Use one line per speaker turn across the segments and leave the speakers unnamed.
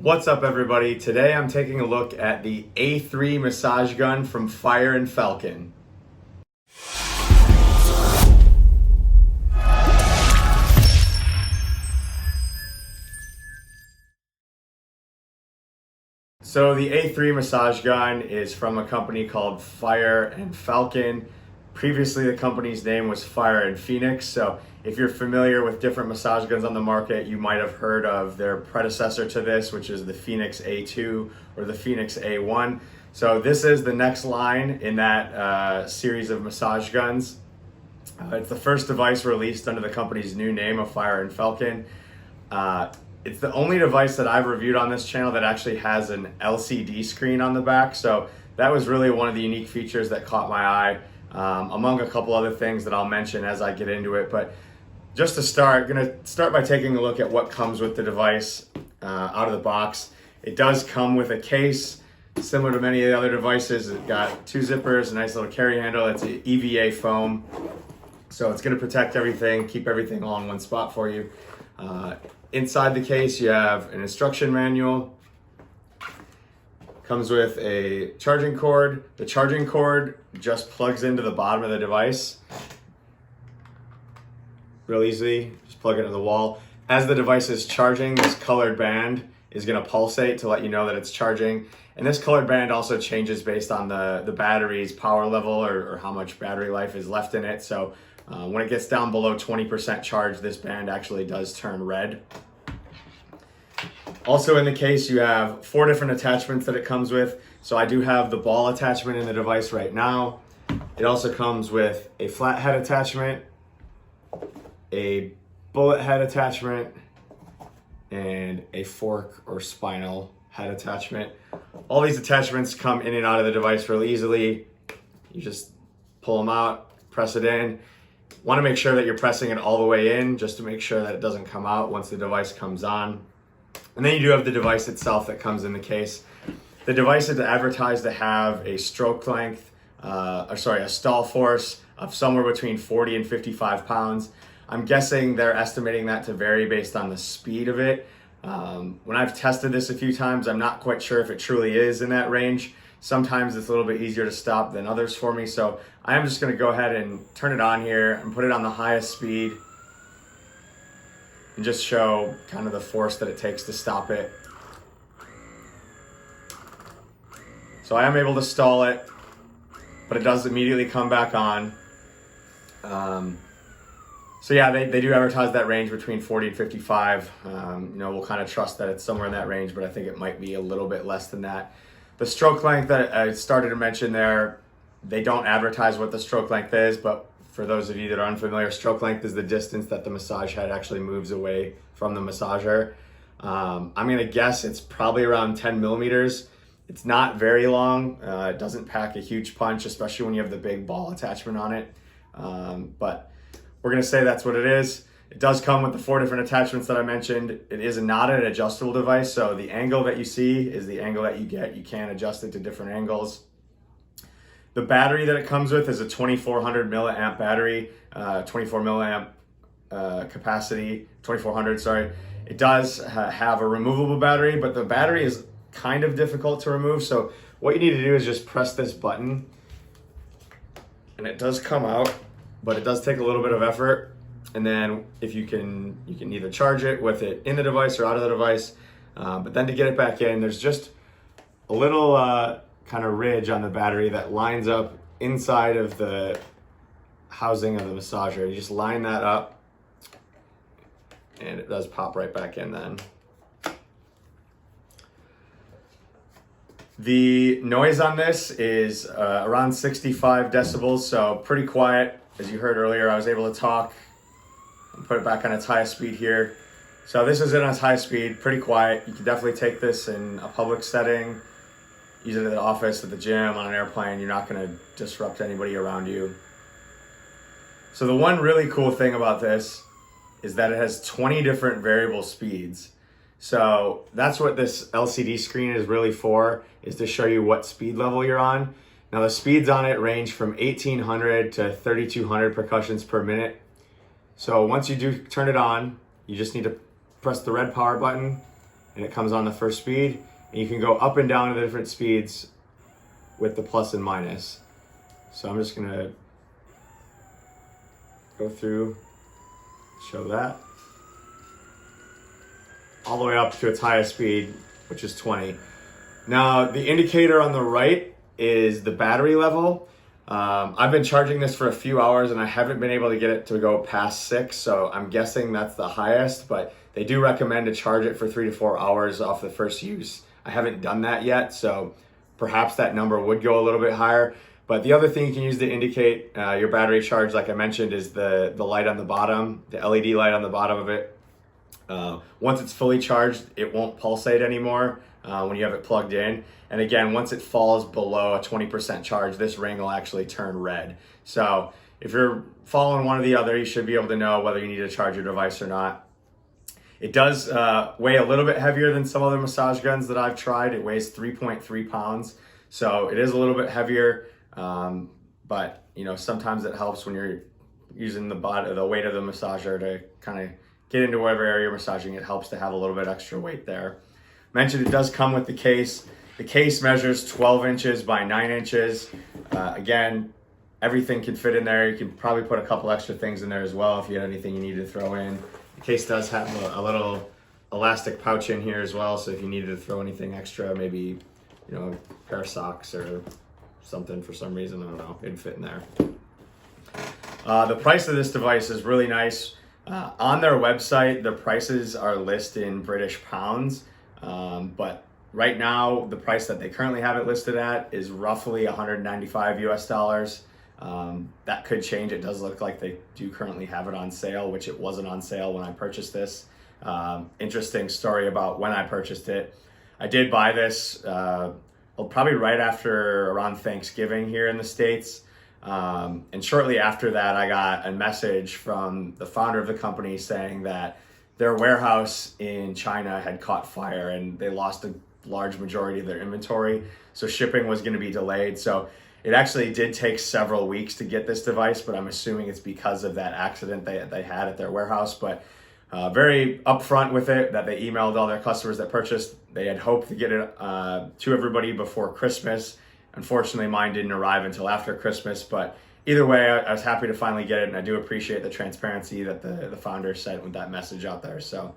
What's up, everybody? Today I'm taking a look at the A3 massage gun from Fire and Falcon. So the A3 massage gun is from a company called Fire and Falcon. Previously, the company's name was Fire and Phoenix. So if you're familiar with different massage guns on the market, you might have heard of their predecessor to this, which is the Phoenix A2 or the Phoenix A1. So this is the next line in that series of massage guns. It's the first device released under the company's new name of Fire and Falcon. It's the only device that I've reviewed on this channel that actually has an LCD screen on the back. So that was really one of the unique features that caught my eye, among a couple other things that I'll mention as I get into it. But just to start, I'm gonna start by taking a look at what comes with the device out of the box. It does come with a case, similar to many of the other devices. It's got two zippers, a nice little carry handle. It's an EVA foam. So it's gonna protect everything, keep everything all in one spot for you. Inside the case, you have an instruction manual. Comes with a charging cord. The charging cord just plugs into the bottom of the device. Real easy, just plug it into the wall. As the device is charging, this colored band is gonna pulsate to let you know that it's charging. And this colored band also changes based on the battery's power level or how much battery life is left in it. So when it gets down below 20% charge, this band actually does turn red. Also in the case, you have 4 different attachments that it comes with. So I do have the ball attachment in the device right now. It also comes with a flat head attachment, a bullet head attachment, and a fork or spinal head attachment. All these attachments come in and out of the device really easily. You just pull them out, press it in. Want to make sure that you're pressing it all the way in just to make sure that it doesn't come out once the device comes on. And then you do have the device itself that comes in the case. The device is advertised to have a stroke length, a stall force of somewhere between 40 and 55 pounds. I'm guessing they're estimating that to vary based on the speed of it. When I've tested this a few times, I'm not quite sure if it truly is in that range. Sometimes it's a little bit easier to stop than others for me. So I am just gonna go ahead and turn it on here and put it on the highest speed and just show kind of the force that it takes to stop it. So I am able to stall it, but it does immediately come back on. So yeah, they do advertise that range between 40 and 55. We'll kind of trust that it's somewhere in that range, but I think it might be a little bit less than that. The stroke length that I started to mention there, they don't advertise what the stroke length is, but for those of you that are unfamiliar, stroke length is the distance that the massage head actually moves away from the massager. I'm gonna guess it's probably around 10 millimeters. It's not very long. It doesn't pack a huge punch, especially when you have the big ball attachment on it. But we're gonna say that's what it is. It does come with the 4 different attachments that I mentioned. It is not an adjustable device, so the angle that you see is the angle that you get. You can adjust it to different angles. The battery that it comes with is a 2400 milliamp battery, 24 milliamp capacity, 2400, sorry. It does have a removable battery, but the battery is kind of difficult to remove. So what you need to do is just press this button and it does come out, but it does take a little bit of effort. And then if you can either charge it with it in the device or out of the device. But then to get it back in, there's just a little kind of ridge on the battery that lines up inside of the housing of the massager. You just line that up and it does pop right back in then. The noise on this is around 65 decibels, so pretty quiet. As you heard earlier, I was able to talk and put it back on its highest speed here. So this is in its high speed, pretty quiet. You can definitely take this in a public setting, use it at the office, at the gym, on an airplane. You're not gonna disrupt anybody around you. So the one really cool thing about this is that it has 20 different variable speeds. So that's what this LCD screen is really for, is to show you what speed level you're on. Now the speeds on it range from 1800 to 3200 percussions per minute. So once you do turn it on, you just need to press the red power button and it comes on the first speed, and you can go up and down to the different speeds with the plus and minus. So I'm just gonna go through, show that, all the way up to its highest speed, which is 20. Now, the indicator on the right is the battery level. I've been charging this for a few hours and I haven't been able to get it to go past 6, so I'm guessing that's the highest, but they do recommend to charge it for 3 to 4 hours off the first use. I haven't done that yet, so perhaps that number would go a little bit higher. But the other thing you can use to indicate your battery charge, like I mentioned, is the light on the bottom, the LED light on the bottom of it. Once it's fully charged, it won't pulsate anymore when you have it plugged in. And again, once it falls below a 20% charge, this ring will actually turn red. So if you're following one or the other, you should be able to know whether you need to charge your device or not. It does weigh a little bit heavier than some other massage guns that I've tried. It weighs 3.3 pounds. So it is a little bit heavier, but you know, sometimes it helps when you're using the weight of the massager to kind of get into whatever area you're massaging. It helps to have a little bit extra weight there. Mentioned it does come with the case. The case measures 12 inches by 9 inches. Again, everything can fit in there. You can probably put a couple extra things in there as well if you had anything you needed to throw in. The case does have a little elastic pouch in here as well, so if you needed to throw anything extra, maybe, you know, a pair of socks or something for some reason, I don't know, it'd fit in there. The price of this device is really nice. On their website, the prices are listed in British pounds, but right now, the price that they currently have it listed at is roughly 195 US dollars. That could change. It does look like they do currently have it on sale, which it wasn't on sale when I purchased this. Interesting story about when I purchased it. I did buy this probably right after around Thanksgiving here in the States. And shortly after that, I got a message from the founder of the company saying that their warehouse in China had caught fire and they lost a large majority of their inventory, so shipping was going to be delayed. So it actually did take several weeks to get this device, but I'm assuming it's because of that accident they had at their warehouse. But very upfront with it, that they emailed all their customers that purchased. They had hoped to get it to everybody before Christmas. Unfortunately, mine didn't arrive until after Christmas, but either way, I was happy to finally get it, and I do appreciate the transparency that the founder sent with that message out there. So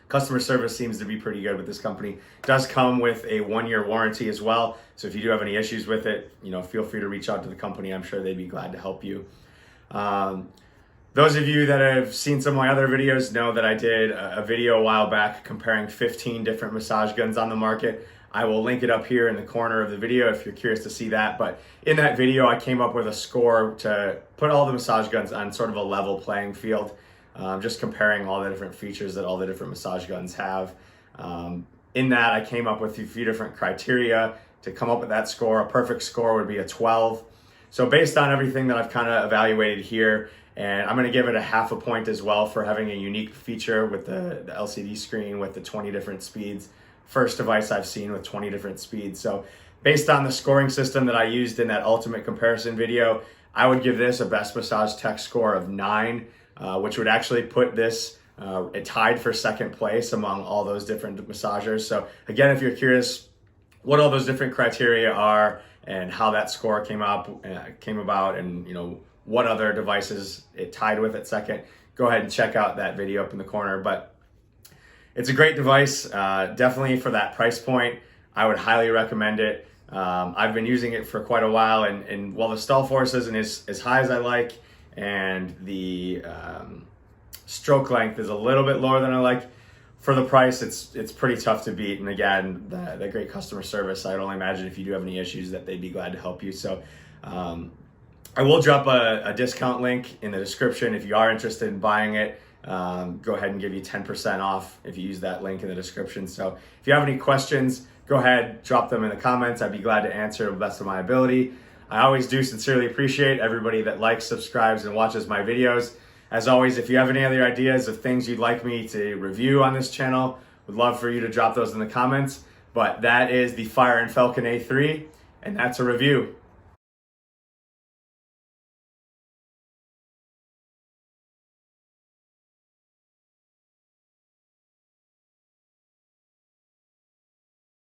customer service seems to be pretty good with this company. It does come with a 1-year warranty as well. So if you do have any issues with it, you know, feel free to reach out to the company. I'm sure they'd be glad to help you. Those of you that have seen some of my other videos know that I did a video a while back comparing 15 different massage guns on the market. I will link it up here in the corner of the video if you're curious to see that. But in that video, I came up with a score to put all the massage guns on sort of a level playing field. Just comparing all the different features that all the different massage guns have. In that, I came up with a few different criteria to come up with that score. A perfect score would be a 12. So based on everything that I've kind of evaluated here, and I'm going to give it a half a point as well for having a unique feature with the LCD screen with the 20 different speeds. First device I've seen with 20 different speeds. So based on the scoring system that I used in that ultimate comparison video, I would give this a Best Massage Tech score of 9. Which would actually put this tied for second place among all those different massagers. So again, if you're curious what all those different criteria are and how that score came about, and you know what other devices it tied with at second, go ahead and check out that video up in the corner. But it's a great device, definitely for that price point. I would highly recommend it. I've been using it for quite a while, and while the stall force isn't as high as I like, and the stroke length is a little bit lower than I like, for the price, it's pretty tough to beat. And again, the great customer service, I'd only imagine if you do have any issues that they'd be glad to help you. So I will drop a discount link in the description if you are interested in buying it. Go ahead and give you 10% off if you use that link in the description. So if you have any questions, go ahead, drop them in the comments. I'd be glad to answer to the best of my ability. I always do sincerely appreciate everybody that likes, subscribes, and watches my videos. As always, if you have any other ideas of things you'd like me to review on this channel, would love for you to drop those in the comments. But that is the Fire and Falcon A3, and that's a review.